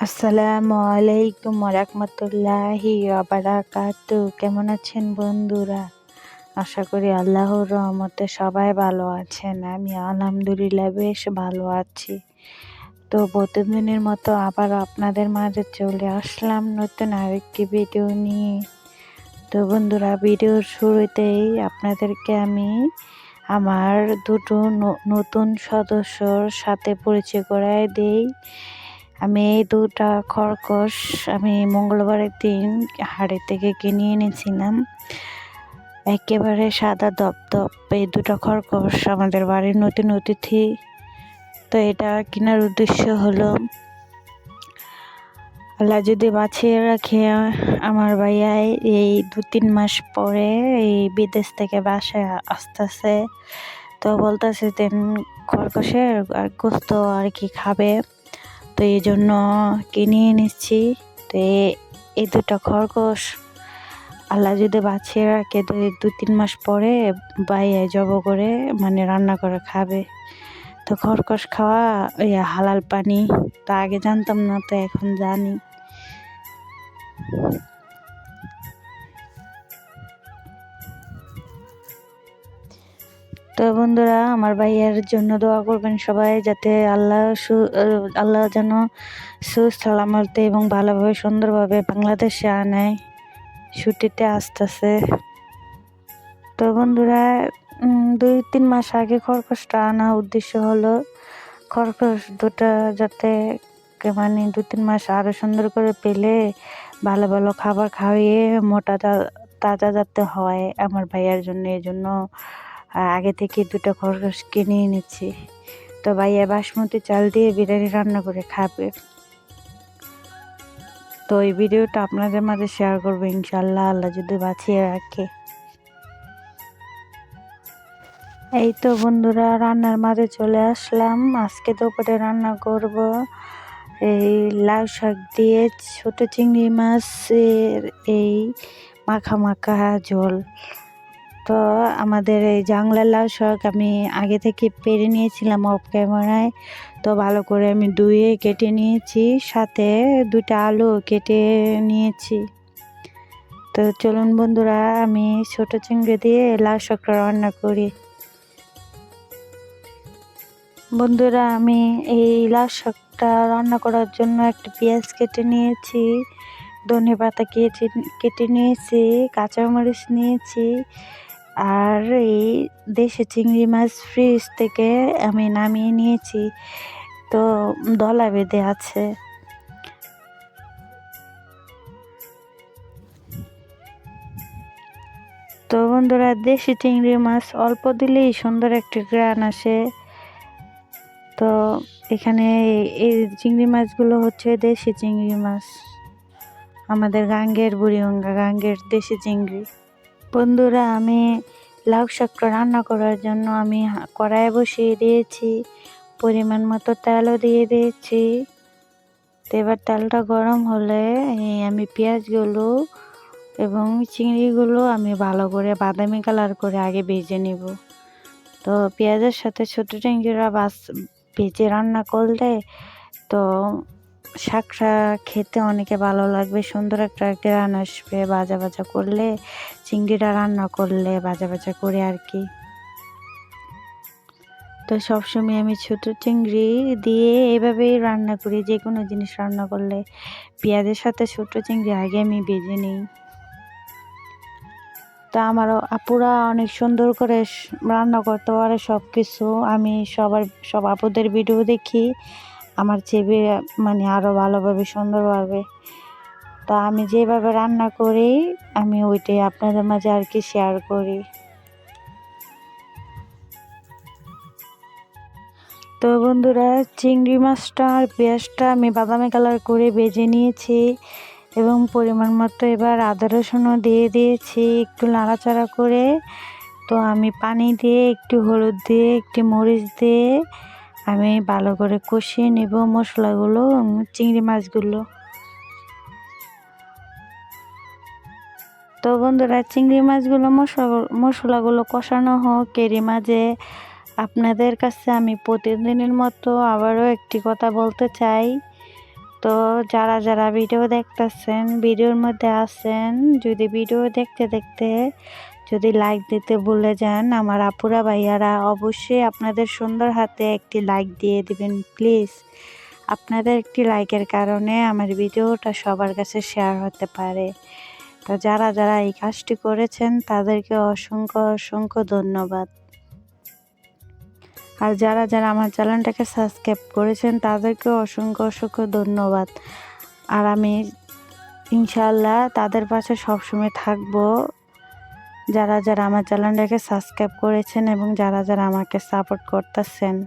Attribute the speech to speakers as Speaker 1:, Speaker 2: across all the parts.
Speaker 1: আসসালামু আলাইকুম রাহমাতুল্লাহি ওয়া বারাকাতু। কেমন আছেন বন্ধুরা? আশা করি আল্লাহর রহমতে সবাই ভালো আছেন। আমি আলহামদুলিল্লাহ বেশ ভালো আছি। তো প্রতিদিনের মতো আবার আপনাদের মাঝে চলে আসলাম নতুন আরেকটি ভিডিও নিয়ে। তো বন্ধুরা, ভিডিওর শুরুতেই আপনাদেরকে আমি আমার দুটো নতুন সদস্যর সাথে পরিচয় করায় দিই। আমি এই দুটা খরগোশ আমি মঙ্গলবারের দিন হাটে থেকে কিনে এনেছিলাম। একেবারে সাদা দপদপ এই দুটো খরগোশ আমাদের বাড়ির নতুন অতিথি। তো এটা কেনার উদ্দেশ্য হলো, আল্লাহ যদি বাঁচিয়ে রাখে আমার ভাইয়া এই 2-3 মাস পরে এই বিদেশ থেকে বাসায় আসতেছে। তো বলতেছে যে খরগোশের আর গোস্ত আর কি খাবে, তো এই জন্য কিনে এনেছি। তো এই দুটো খরগোশ আল্লাহ যদি বাঁচিয়ে রাখে 2-3 মাস পরে বাইরে জব করে মানে রান্না করে খাবে। তো খরগোশ খাওয়া হালাল পানি, তা আগে জানতাম না, তো এখন জানি। তো বন্ধুরা, আমার ভাইয়ের জন্য দোয়া করবেন সবাই, যাতে আল্লাহ যেন সুসালামতে এবং ভালোভাবে সুন্দরভাবে বাংলাদেশে আনায়। ছুটিতে আসতেছে। তো বন্ধুরা, 2-3 মাস আগে খরগোশটা আনা উদ্দেশ্য হলো খরগোশ দুটা যাতে মানে 2-3 মাস আরো সুন্দর করে পেলে ভালো ভালো খাবার খাইয়ে মোটা তাজা যাতে হয় আমার ভাইয়ার জন্য। এই জন্য আগে থেকে দুটো খরগোশ কিনে এনেছি। তো ভাইয়া বাসমতি চাল দিয়ে বিরিয়ানি রান্না করে খাবে। তো এই ভিডিওটা আপনাদের মাঝে শেয়ার করবো ইনশাল্লাহ, আল্লাহ যদি বাঁচিয়ে রাখে। এই তো বন্ধুরা, রান্নার মাঝে চলে আসলাম। আজকে দুপুরে রান্না করব এই লাউ শাক দিয়ে ছোট চিংড়ি মাছের এই মাখা মাখা ঝোল। তো আমাদের এই জাংলার লাউ শাক আমি আগে থেকে পেরে নিয়েছিলাম অফ ক্যামেরায়। তো ভালো করে আমি ধুয়ে কেটে নিয়েছি, সাথে 2টা আলু কেটে নিয়েছি। তো চলুন বন্ধুরা, আমি ছোট চিংড়ি দিয়ে লাউ শাকটা রান্না করি। বন্ধুরা, আমি এই লাউ শাকটা রান্না করার জন্য একটা পেঁয়াজ কেটে নিয়েছি, ধনে পাতা কেটে নিয়েছি, কাঁচামরিচ নিয়েছি, আর এই দেশি চিংড়ি মাছ ফ্রিজ থেকে আমি নামিয়ে নিয়েছি, তো দলা বেঁধে আছে। তো বন্ধুরা, দেশি চিংড়ি মাছ অল্প দিলেই সুন্দর একটা ঘ্রাণ আসে। তো এখানে এই চিংড়ি মাছগুলো হচ্ছে দেশি চিংড়ি মাছ, আমাদের বুড়িগঙ্গা গাঙ্গের দেশি চিংড়ি। বন্ধুরা, আমি লাউ শাকটা রান্না করার জন্য আমি কড়াই বসিয়ে দিয়েছি, পরিমাণ মতো তেলও দিয়ে দিয়েছি। তো এবার তেলটা গরম হলে আমি পেঁয়াজগুলো এবং চিংড়িগুলো আমি ভালো করে বাদামি কালার করে আগে ভেজে নিব। তো পেঁয়াজের সাথে ছোট চিংড়িরা ভেজে রান্না করলে তো শাকটা খেতে অনেকে ভালো লাগবে, সুন্দর একটা ঘ্রাণ আসবে। ভাজা ভাজা করলে, চিংড়িটা রান্না করলে ভাজা ভাজা করে আর কি। তো সবসময় আমি ছোট চিংড়ি দিয়ে এভাবেই রান্না করি, যে কোনো জিনিস রান্না করলে পেঁয়াজের সাথে ছোট চিংড়ি আগে আমি ভেজে নিই। তা আমার আপুরা অনেক সুন্দর করে রান্না করতে পারে সব কিছু। আমি সব আপুদের ভিডিও দেখি, আমার চেয়ে মানে আরও ভালোভাবে সুন্দরভাবে। তা আমি যেভাবে রান্না করি আমি ওইটাই আপনাদের মাঝে আর কি শেয়ার করি। তো বন্ধুরা, চিংড়ি মাছটা আর পেঁয়াজটা আমি বাদামি কালার করে ভেজে নিয়েছি এবং পরিমাণ মতো এবার আদা রসুনও দিয়ে দিয়েছি, একটু নাড়াচাড়া করে। তো আমি পানি দিয়ে, একটু হলুদ দিয়ে, একটু মরিচ দিয়ে আমি ভালো করে কষিয়ে নেব মশলাগুলো, চিংড়ি মাছগুলো। তো বন্ধুরা, চিংড়ি মাছগুলো মশলাগুলো কষানো হোক, এরই মাঝে আপনাদের কাছে আমি প্রতিদিনের মতো আবারও একটি কথা বলতে চাই। তো যারা যারা ভিডিও দেখতেছেন, ভিডিওর মধ্যে আছেন, যদি ভিডিও দেখতে দেখতে যদি লাইক দিতে ভুলে যান, আমার আপুরা ভাইয়ারা অবশ্যই আপনাদের সুন্দর হাতে একটি লাইক দিয়ে দিবেন প্লিজ। আপনাদের একটি লাইকের কারণে আমার ভিডিওটা সবার কাছে শেয়ার হতে পারে। তো যারা যারা এই কাজটি করেছেন তাদেরকে অসংখ্য অসংখ্য ধন্যবাদ। আর যারা যারা আমার চ্যানেলটাকে সাবস্ক্রাইব করেছেন তাদেরকে অসংখ্য অসংখ্য ধন্যবাদ। আর আমি ইনশাআল্লাহ তাদের পাশে সবসময় থাকবো, যারা যারা আমার চ্যানেলটাকে সাবস্ক্রাইব করেছেন এবং যারা যারা আমাকে সাপোর্ট করতেছেন।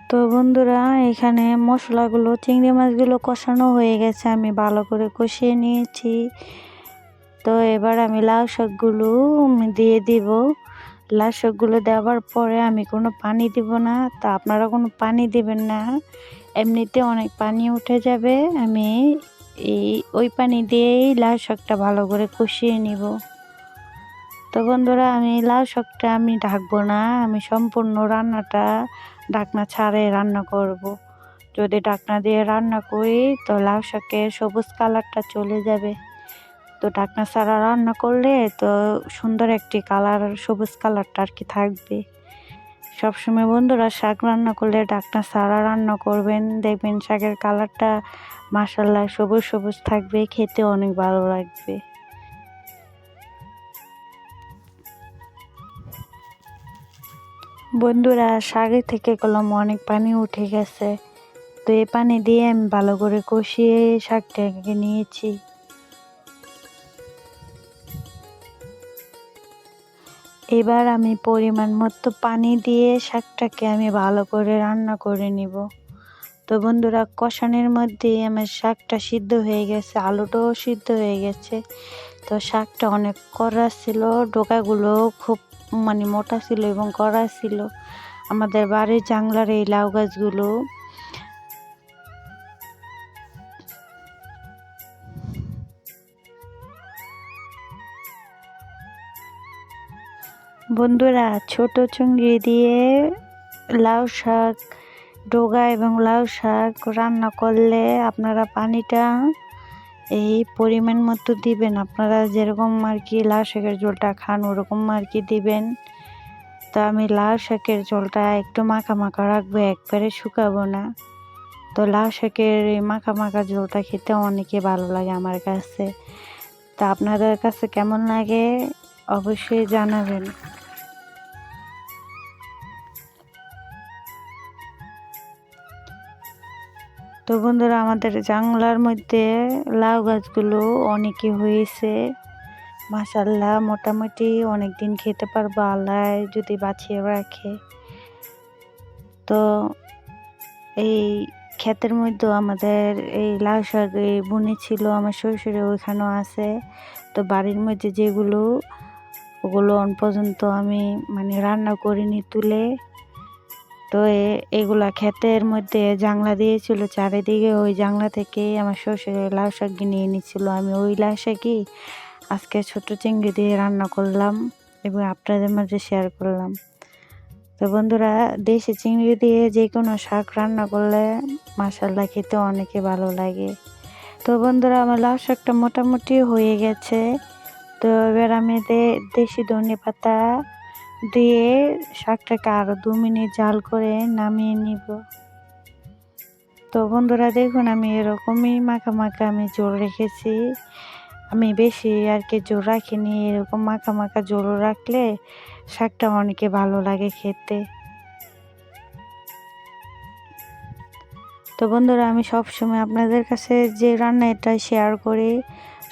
Speaker 1: তো বন্ধুরা, এখানে মশলাগুলো, চিংড়ি মাছগুলো কষানো হয়ে গেছে, আমি ভালো করে কষিয়ে নিয়েছি। তো এবার আমি লাউ শাকগুলো দিয়ে দিব। লাউ শাকগুলো দেওয়ার পরে আমি কোনো পানি দিব না, তা আপনারা কোনো পানি দিবেন না, এমনিতে অনেক পানি উঠে যাবে। আমি ওই পানি দিয়েই লাউ শাকটা ভালো করে কষিয়ে নিব। তো বন্ধুরা, আমি লাউ শাকটা আমি ঢাকবো না, আমি সম্পূর্ণ রান্নাটা ঢাকনা ছাড়ে রান্না করব। যদি ঢাকনা দিয়ে রান্না করি তো লাউ শাকের সবুজ কালারটা চলে যাবে। তো ঢাকনা ছাড়া রান্না করলে তো সুন্দর একটি কালার, সবুজ কালারটা আর কি থাকবে। সবসময় বন্ধুরা শাক রান্না করলে ঢাকনা ছাড়া রান্না করবেন, দেখবেন শাকের কালারটা মাশাআল্লাহ সবুজ সবুজ থাকবে, খেতে অনেক ভালো লাগবে। বন্ধুরা, শাকের থেকে কলম অনেক পানি উঠে গেছে, তো এই পানি দিয়ে আমি ভালো করে কষিয়ে শাকটাকে নিয়েছি। এবার আমি পরিমাণ মতো পানি দিয়ে শাকটাকে আমি ভালো করে রান্না করে নিব। তো বন্ধুরা, কষানোর মধ্যে আমার শাকটা সিদ্ধ হয়ে গেছে, আলুটাও সিদ্ধ হয়ে গেছে। তো শাকটা অনেক কড়া ছিল, ডোকাগুলো খুব মোটা ছিল এবং কড়া ছিল। আমাদের বাড়ির জাংলার এই লাউ গাছগুলো বন্ধুরা, ছোট চিংড়ি দিয়ে লাউ শাক, ডোগা এবং লাউ শাক রান্না করলে আপনারা পানিটা এই পরিমাণ মতো দিবেন, আপনারা যেরকম আর কি লাউ শাকের ঝোলটা খান ওরকম আর কি দিবেন। তো আমি লাউ শাকের ঝোলটা একটু মাখা মাখা রাখবো, একবারে শুকাবো না। তো লাউ শাকের এই মাখা মাখা ঝোলটা খেতে অনেকে ভালো লাগে আমার কাছে। তা আপনাদের কাছে কেমন লাগে অবশ্যই জানাবেন। তো বন্ধুরা, আমাদের জাংলার মধ্যে লাউ গাছগুলো অনেকই হয়েছে মাশাআল্লাহ, মোটামুটি অনেক দিন খেতে পারবো আল্লাহ যদি বাঁচিয়ে রাখে। তো এই ক্ষেতের মধ্যেও আমাদের এই লাউ শাক বুনি ছিল, আমার শ্বশুরে ওইখানেও আছে। তো বাড়ির মধ্যে যেগুলো ওগুলো অন পর্যন্ত আমি রান্না করিনি তুলে। তো এগুলা ক্ষেতের মধ্যে জাংলা দিয়েছিল চারিদিকে, ওই জাংলা থেকে আমার শ্বশুরের লাউ শাক নিয়ে এনেছিল। আমি ওই লাউ শাকই আজকে ছোট চিংড়ি দিয়ে রান্না করলাম এবং আপনাদের মাঝে শেয়ার করলাম। তো বন্ধুরা, দেশি চিংড়ি দিয়ে যে কোনো শাক রান্না করলে মাশাআল্লাহ খেতে অনেকে ভালো লাগে। তো বন্ধুরা, আমার লাউ শাকটা মোটামুটি হয়ে গেছে। তো এবার আমি দেশি ধনে পাতা দিয়ে শাকটাকে আরও 2 মিনিট জাল করে নামিয়ে নিব। তো বন্ধুরা দেখুন, আমি এরকমই মাখা মাখা আমি ঝোল রেখেছি, আমি বেশি আর কি ঝোল রাখিনি। এরকম মাখা মাখা ঝোল রাখলে শাকটা অনেকে ভালো লাগে খেতে। তো বন্ধুরা, আমি সবসময় আপনাদের কাছে যে রান্না এটা শেয়ার করি,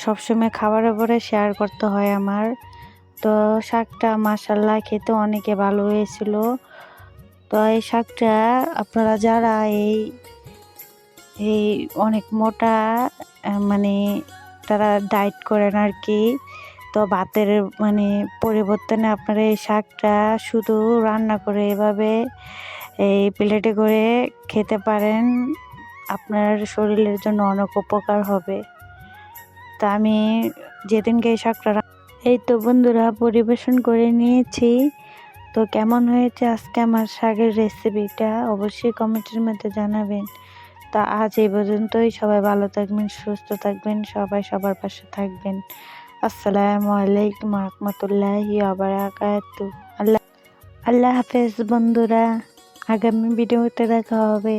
Speaker 1: সবসময় খাবারের পরে শেয়ার করতে হয় আমার। তো শাকটা মাশাআল্লাহ খেতে অনেকে ভালো হয়েছিল। তো এই শাকটা আপনারা যারা এই এই অনেক মোটা তারা ডায়েট করেন আর কি, তো ভাতের পরিবর্তনে আপনারা এই শাকটা শুধু রান্না করে এভাবে এই প্লেটে করে খেতে পারেন, আপনার শরীরের জন্য অনেক উপকার হবে। তা আমি যেদিনকে এই শাকটা এই তো বন্ধুরা পরিবেশন করে নিয়েছি। তো কেমন হয়েছে আজকে আমার শাকের রেসিপিটা অবশ্যই কমেন্টের মধ্যে জানাবেন। তো আজ এই পর্যন্তই। সবাই ভালো থাকবেন, সুস্থ থাকবেন, সবাই সবার পাশে থাকবেন। আসসালামু আলাইকুম রহমতুল্লাহি ওয়া বারাকাতুহু। আল্লাহ আল্লাহ হাফেজ বন্ধুরা। আগামী ভিডিওতে দেখা হবে।